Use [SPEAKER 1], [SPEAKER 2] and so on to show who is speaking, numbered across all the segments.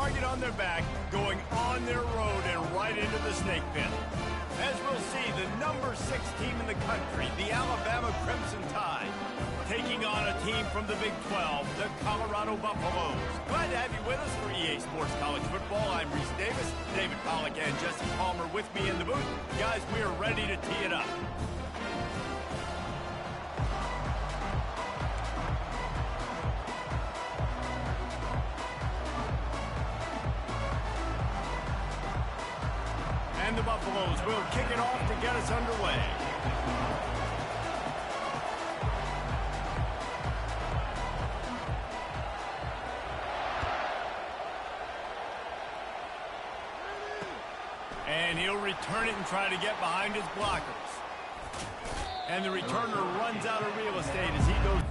[SPEAKER 1] target on their back, going on their road and right into the snake pit. As we'll see, the number 6 team in the country, the Alabama Crimson Tide, taking on a team from the Big 12, the Colorado Buffaloes. Glad to have you with us for EA Sports College Football. I'm Reese Davis, David Pollack and Jesse Palmer with me in the booth. Guys, we are ready to tee it up. And the Buffaloes will kick it off to get us underway. And he'll return it and try to get behind his blockers. And the returner runs out of real estate as he goes.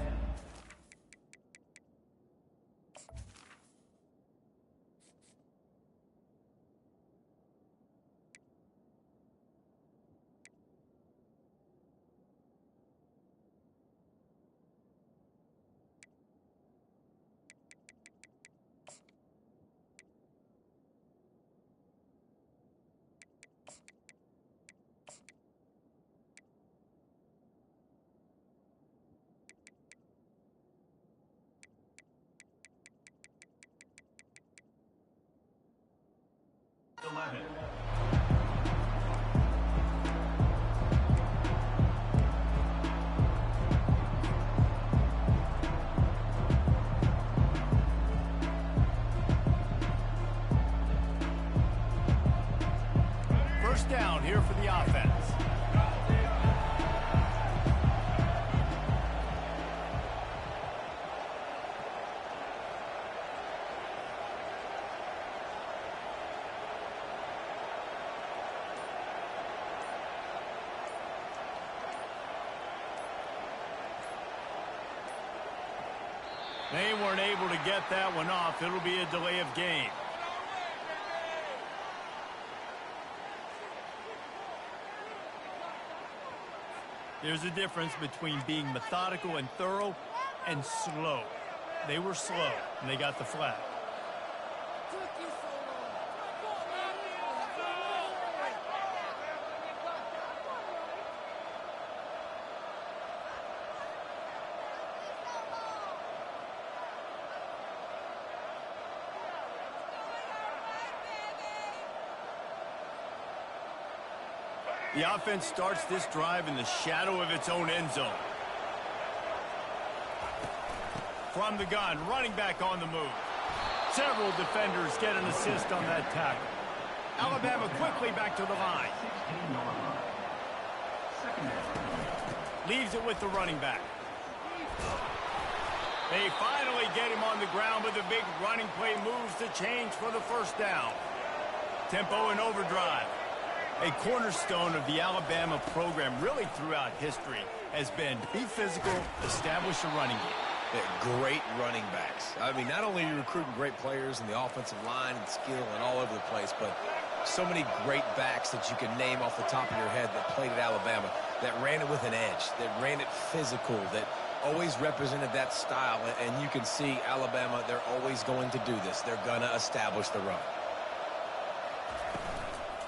[SPEAKER 1] First down here for the offense. They weren't able to get that one off. It'll be a delay of game. There's a difference between being methodical and thorough and slow. They were slow, and they got the flag. The offense starts this drive in the shadow of its own end zone. From the gun, running back on the move. Several defenders get an assist on that tackle. Alabama quickly back to the line. Leaves it with the running back. They finally get him on the ground, but the big running play moves the chains for the first down. Tempo and overdrive. A cornerstone of the Alabama program really throughout history has been be physical, establish a running game.
[SPEAKER 2] They're great running backs. I mean, not only are you recruiting great players in the offensive line and skill and all over the place, but so many great backs that you can name off the top of your head that played at Alabama, that ran it with an edge, that ran it physical, that always represented that style. And you can see Alabama, they're always going to do this. They're going to establish the run.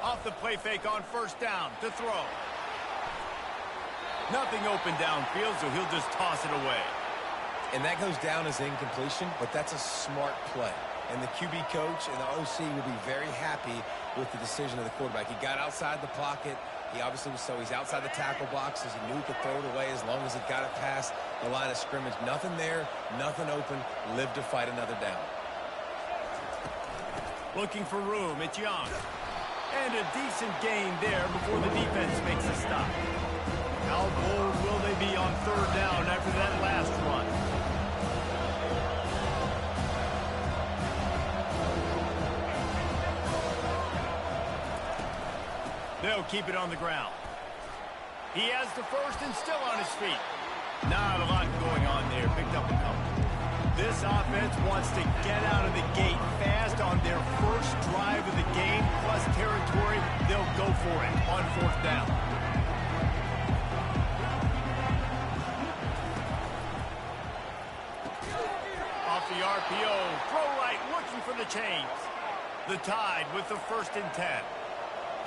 [SPEAKER 1] Off the play fake on first down to throw. Nothing open downfield, so he'll just toss it away.
[SPEAKER 2] And that goes down as incompletion, but that's a smart play. And the QB coach and the OC will be very happy with the decision of the quarterback. He got outside the pocket. He obviously was he's outside the tackle boxes. He knew he could throw it away as long as he got it past the line of scrimmage. Nothing there, nothing open. Live to fight another down.
[SPEAKER 1] Looking for room, it's Young. And a decent gain there before the defense makes a stop. How bold will they be on third down after that last run? They'll keep it on the ground. He has the first and still on his feet. Not a lot going on there. Picked up a couple. This offense wants to get out of the gate fast on their first drive of the game, plus territory. They'll go for it on fourth down. Off the RPO, throw right, looking for the chains. The Tide with the 1st and 10.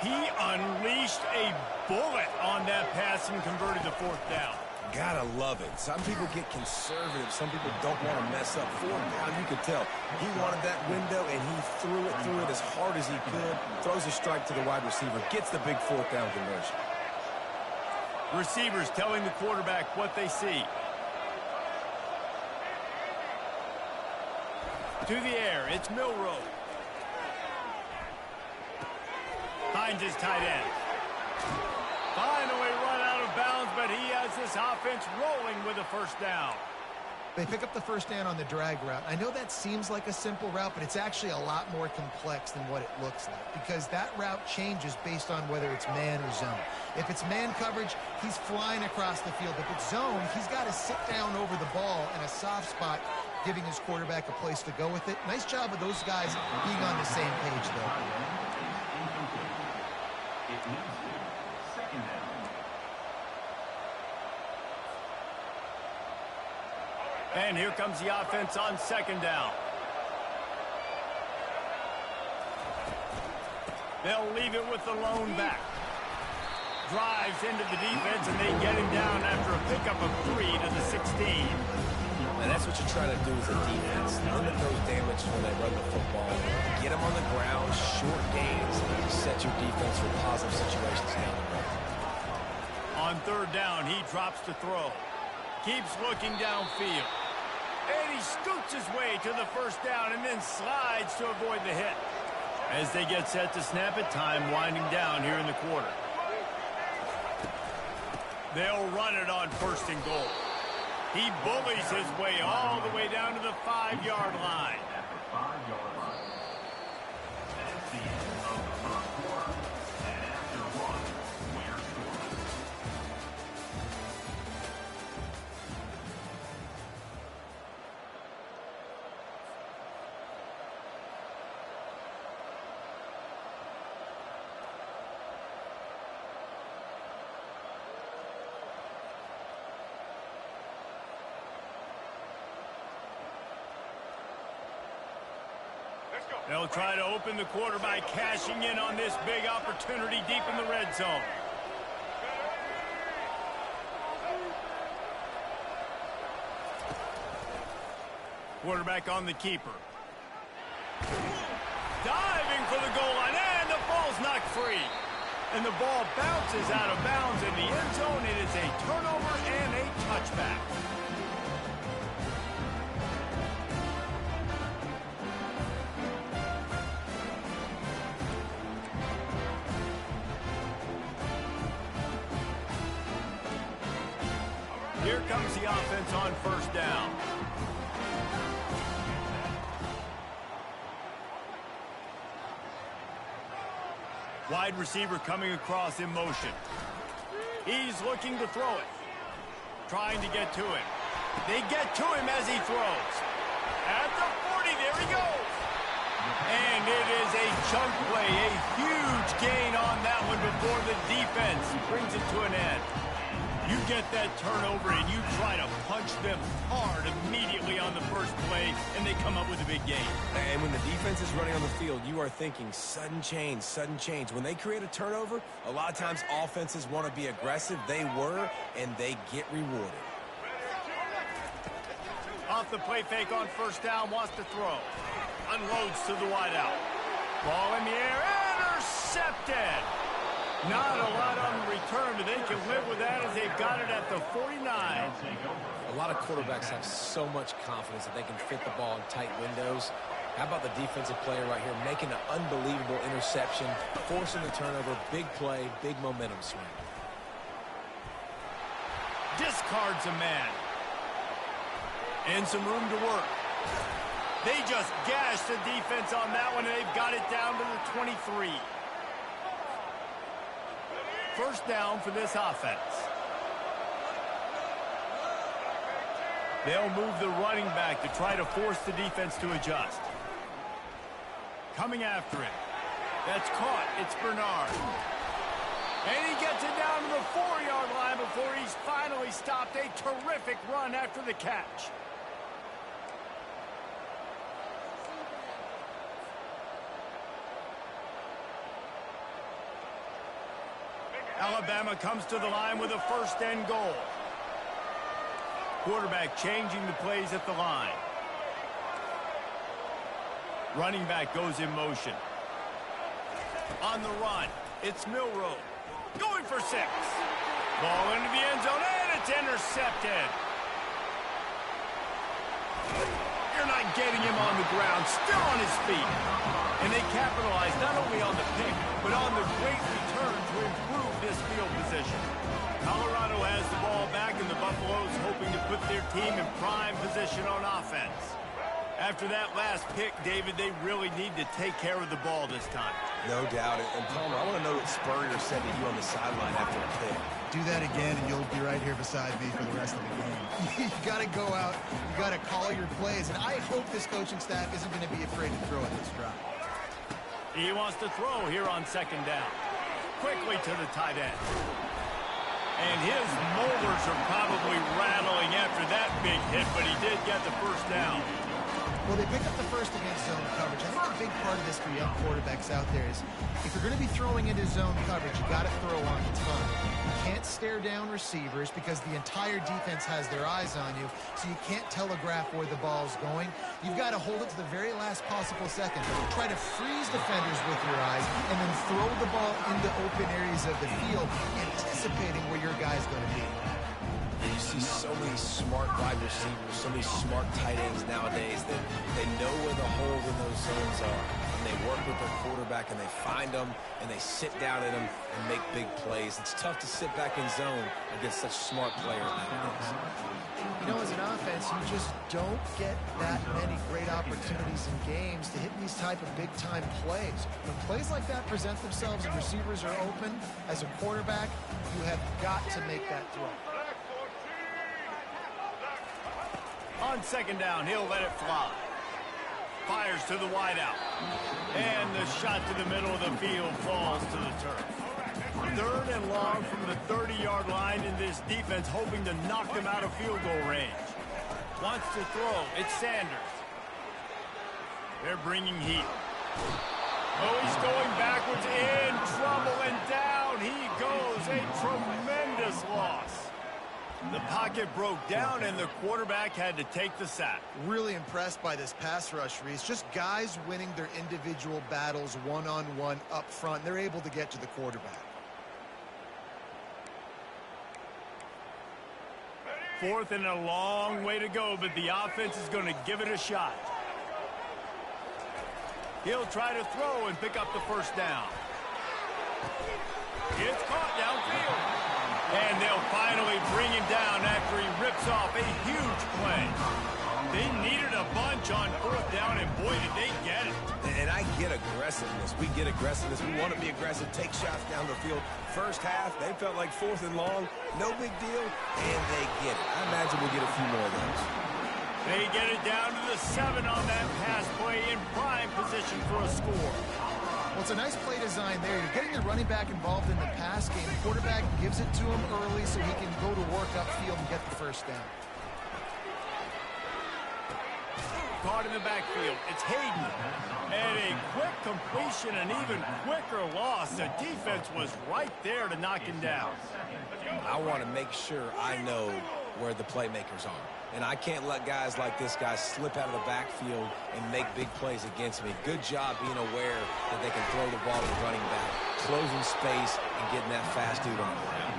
[SPEAKER 1] He unleashed a bullet on that pass and converted the 4th down.
[SPEAKER 2] Gotta love it. Some people get conservative. Some people don't want to mess up. 4th down, you could tell. He wanted that window, and he threw it as hard as he could. Throws a strike to the wide receiver. Gets the big 4th down conversion.
[SPEAKER 1] Receivers telling the quarterback what they see. To the air, it's Milroe. Finds his tight end. Finally run out of bounds, but he has this offense rolling with a 1st down.
[SPEAKER 3] They pick up the 1st down on the drag route. I know that seems like a simple route, but it's actually a lot more complex than what it looks like because that route changes based on whether it's man or zone. If it's man coverage, he's flying across the field. If it's zone, he's got to sit down over the ball in a soft spot, giving his quarterback a place to go with it. Nice job of those guys being on the same page, though.
[SPEAKER 1] And here comes the offense on 2nd down. They'll leave it with the lone back. Drives into the defense, and they get him down after a pickup of 3 to the 16.
[SPEAKER 2] And that's what you try to do as a defense. Limit those damage when they run the football. Get them on the ground, short gains, set your defense for positive situations down the road.
[SPEAKER 1] On 3rd down, he drops to throw. Keeps looking downfield. And he scoots his way to the 1st down and then slides to avoid the hit. As they get set to snap it, time winding down here in the quarter. They'll run it on 1st and goal. He bullies his way all the way down to the 5-yard line. They'll try to open the quarter by cashing in on this big opportunity deep in the red zone. Quarterback on the keeper. Diving for the goal line, and the ball's knocked free. And the ball bounces out of bounds in the end zone. It is a turnover and a touchback. Here comes the offense on 1st down. Wide receiver coming across in motion. He's looking to throw it. Trying to get to him. They get to him as he throws. At the 40, there he goes. And it is a chunk play, a huge gain on that one before the defense brings it to an end. You get that turnover and you try to punch them hard immediately on the first play, and they come up with a big gain.
[SPEAKER 2] And when the defense is running on the field, you are thinking sudden change, sudden change. When they create a turnover, a lot of times offenses want to be aggressive. They were, and they get rewarded.
[SPEAKER 1] Off the play fake on 1st down, wants to throw. Unloads to the wideout. Ball in the air, intercepted. Not a lot on the return, but they can live with that as they've got it at the 49.
[SPEAKER 2] A lot of quarterbacks have so much confidence that they can fit the ball in tight windows. How about the defensive player right here making an unbelievable interception, forcing the turnover, big play, big momentum swing.
[SPEAKER 1] Discards a man. And some room to work. They just gashed the defense on that one, and they've got it down to the 23. 1st down for this offense. They'll move the running back to try to force the defense to adjust. Coming after it. That's caught. It's Bernard. And he gets it down to the 4-yard line before he's finally stopped. A terrific run after the catch. Alabama comes to the line with a 1st and goal. Quarterback changing the plays at the line. Running back goes in motion. On the run, it's Milroe. Going for 6. Ball into the end zone, and it's intercepted. You're not getting him on the ground, still on his feet. And they capitalize not only on the pick, but on the great return to improve this field position. Colorado has the ball back, and the Buffaloes hoping to put their team in prime position on offense. After that last pick, David, they really need to take care of the ball this time.
[SPEAKER 2] No doubt. And Palmer, I want to know what Spurrier said to you on the sideline after a pick.
[SPEAKER 3] Do that again, and you'll be right here beside me for the rest of the game. You got to go out. You got to call your plays. And I hope this coaching staff isn't going to be afraid to throw at this drive.
[SPEAKER 1] He wants to throw here on 2nd down. Quickly to the tight end. And his molars are probably rattling after that big hit, but he did get the 1st down.
[SPEAKER 3] Well, they pick up the 1st against zone coverage. I think a big part of this for young quarterbacks out there is if you're going to be throwing into zone coverage, you got to throw on time. You can't stare down receivers because the entire defense has their eyes on you, so you can't telegraph where the ball's going. You've got to hold it to the very last possible second. Try to freeze defenders with your eyes and then throw the ball into open areas of the field, anticipating where your guy's going to be.
[SPEAKER 2] You see so many smart wide receivers, so many smart tight ends nowadays that they know where the holes in those zones are. And they work with their quarterback, and they find them, and they sit down in them and make big plays. It's tough to sit back in zone against such smart players nowadays.
[SPEAKER 3] You know, as an offense, you just don't get that many great opportunities in games to hit these type of big-time plays. When plays like that present themselves and receivers are open, as a quarterback, you have got to make that throw.
[SPEAKER 1] On 2nd down, he'll let it fly. Fires to the wideout. And the shot to the middle of the field falls to the turf. 3rd and long from the 30-yard line, in this defense hoping to knock them out of field goal range. Wants to throw. It's Sanders. They're bringing heat. Oh, he's going backwards, in trouble, and down he goes. A tremendous loss. The pocket broke down, and the quarterback had to take the sack.
[SPEAKER 3] Really impressed by this pass rush, Reese. Just guys winning their individual battles one-on-one up front. They're able to get to the quarterback.
[SPEAKER 1] 4th and a long way to go, but the offense is going to give it a shot. He'll try to throw and pick up the 1st down. It's caught downfield. And they'll finally bring him down after he rips off a huge play. They needed a bunch on 4th down, and boy, did they get it.
[SPEAKER 2] And I get aggressiveness. We get aggressiveness. We want to be aggressive, take shots down the field. First half, they felt like 4th and long. No big deal, and they get it. I imagine we'll get a few more of those.
[SPEAKER 1] They get it down to the 7 on that pass play, in prime position for a score.
[SPEAKER 3] Well, it's a nice play design there. You're getting the running back involved in the pass game. The quarterback gives it to him early so he can go to work upfield and get the 1st down.
[SPEAKER 1] Caught in the backfield. It's Hayden. And a quick completion, an even quicker loss. The defense was right there to knock him down.
[SPEAKER 2] I want to make sure I know where the playmakers are. And I can't let guys like this guy slip out of the backfield and make big plays against me. Good job being aware that they can throw the ball to the running back, closing space, and getting that fast dude on the ground.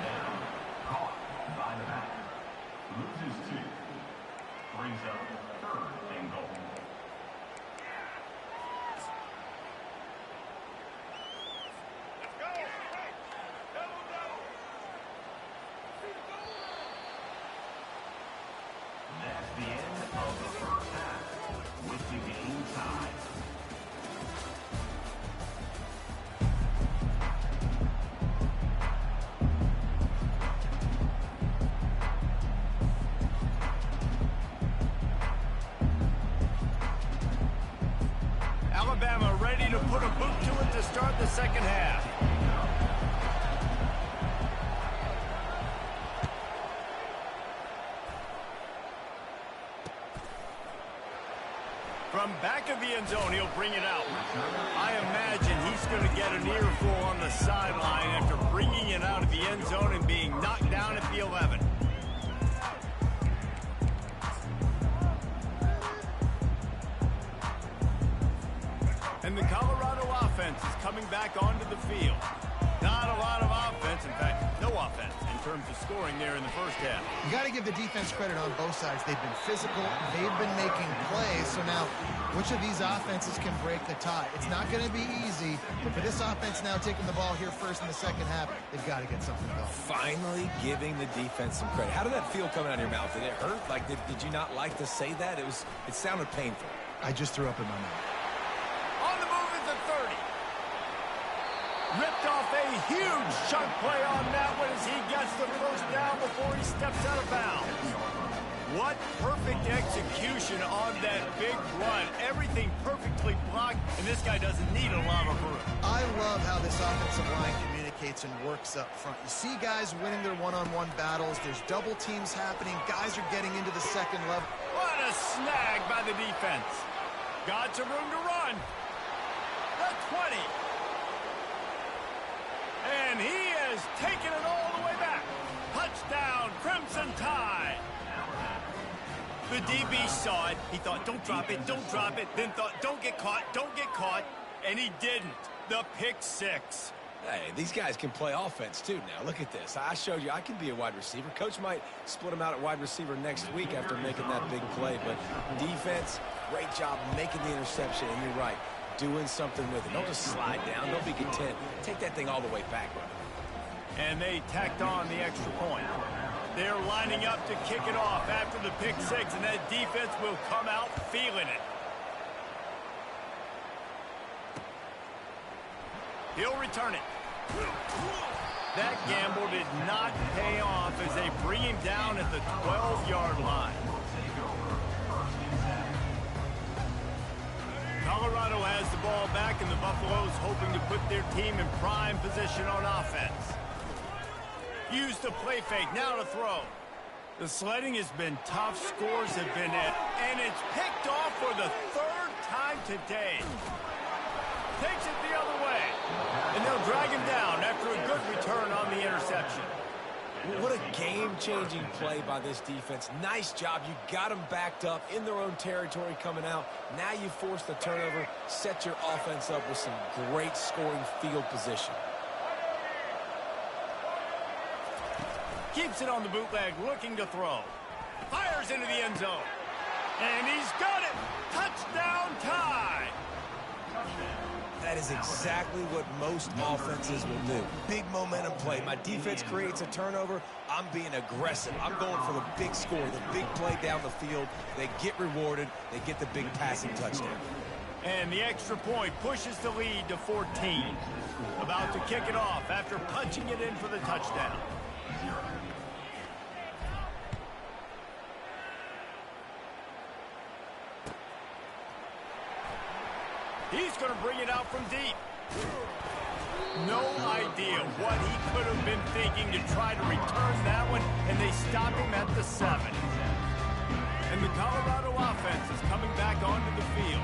[SPEAKER 4] Loses 2. Brings up 3rd and goal. That's the end of the 1st half, with the game tied.
[SPEAKER 1] Alabama ready to put a boot to it to start the 2nd half. From back of the end zone, he'll bring it out. I imagine he's going to get an earful on the sideline after bringing it out of the end zone and being knocked down at the 11. And the Colorado offense is coming back onto the field. Not a lot of offense, in fact, no offense in terms of scoring there in the first half.
[SPEAKER 3] You got to give the defense credit on both sides. They've been physical. They've been making plays. So now, which of these offenses can break the tie? It's not going to be easy, but for this offense now taking the ball here first in the second half, they've got to get something going.
[SPEAKER 2] Finally giving the defense some credit. How did that feel coming out of your mouth? Did it hurt? Like, did you not like to say that? It sounded painful.
[SPEAKER 3] I just threw up in my mouth.
[SPEAKER 1] On the move is the 30. Ripped off a huge chunk play on that one as he gets the first down before he steps out of bounds. What perfect execution on that big run. Everything perfectly blocked, and this guy doesn't need a lot of room.
[SPEAKER 3] I love how this offensive line communicates and works up front. You see guys winning their one-on-one battles. There's double teams happening. Guys are getting into the second level.
[SPEAKER 1] What a snag by the defense. Got some room to run. The 20. And he has taken it all the way back. Touchdown, Crimson Tide. The DB saw it. He thought, don't drop it, don't drop it. Then thought, don't get caught, don't get caught. And he didn't. The pick six.
[SPEAKER 2] Hey, these guys can play offense, too, now. Look at this. I showed you I can be a wide receiver. Coach might split him out at wide receiver next week after making that big play. But defense, great job making the interception. And you're right, doing something with it. Don't just slide down. Don't be content. Take that thing all the way back.
[SPEAKER 1] And they tacked on the extra point. They're lining up to kick it off after the pick six, and that defense will come out feeling it. He'll return it. That gamble did not pay off as they bring him down at the 12-yard line. Colorado has the ball back, and the Buffaloes hoping to put their team in prime position on offense. Use the play fake, now to throw. The sledding has been tough, scores have been at, and it's picked off for the third time today. Takes it the other way, and they'll drag him down after a good return on the interception.
[SPEAKER 2] What a game-changing play by this defense. Nice job. You got them backed up in their own territory coming out. Now you force the turnover, set your offense up with some great scoring field position.
[SPEAKER 1] Keeps it on the bootleg, looking to throw. Fires into the end zone. And he's got it. Touchdown Tide.
[SPEAKER 2] That is exactly what most offenses will do. Big momentum play. My defense creates a turnover. I'm being aggressive. I'm going for the big score, the big play down the field. They get rewarded. They get the big passing touchdown.
[SPEAKER 1] And the extra point pushes the lead to 14. About to kick it off after punching it in for the touchdown. He's going to bring it out from deep. No idea what he could have been thinking to try to return that one, and they stop him at the 7. And the Colorado offense is coming back onto the field.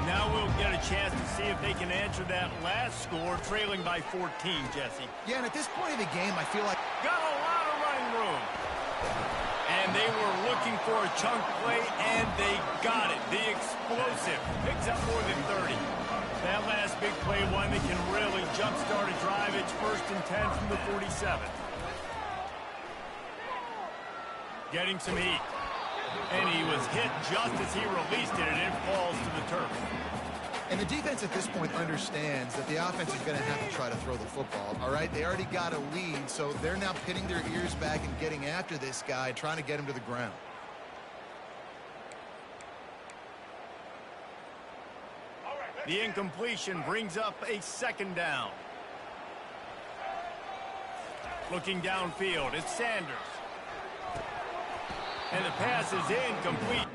[SPEAKER 1] Now we'll get a chance to see if they can answer that last score, trailing by 14, Jesse.
[SPEAKER 3] Yeah, and at this point of the game, I feel like...
[SPEAKER 1] Got a lot of running room. And they were looking for a chunk play, and they got it. The explosive picks up more than 30. That last big play, one that can really jumpstart a drive. It's 1st and 10 from the 47. Getting some heat. And he was hit just as he released it, and it falls to the turf.
[SPEAKER 3] And the defense at this point understands that the offense is going to have to try to throw the football, all right? They already got a lead, so they're now pinning their ears back and getting after this guy, trying to get him to the ground.
[SPEAKER 1] The incompletion brings up a 2nd down. Looking downfield, it's Sanders. And the pass is incomplete.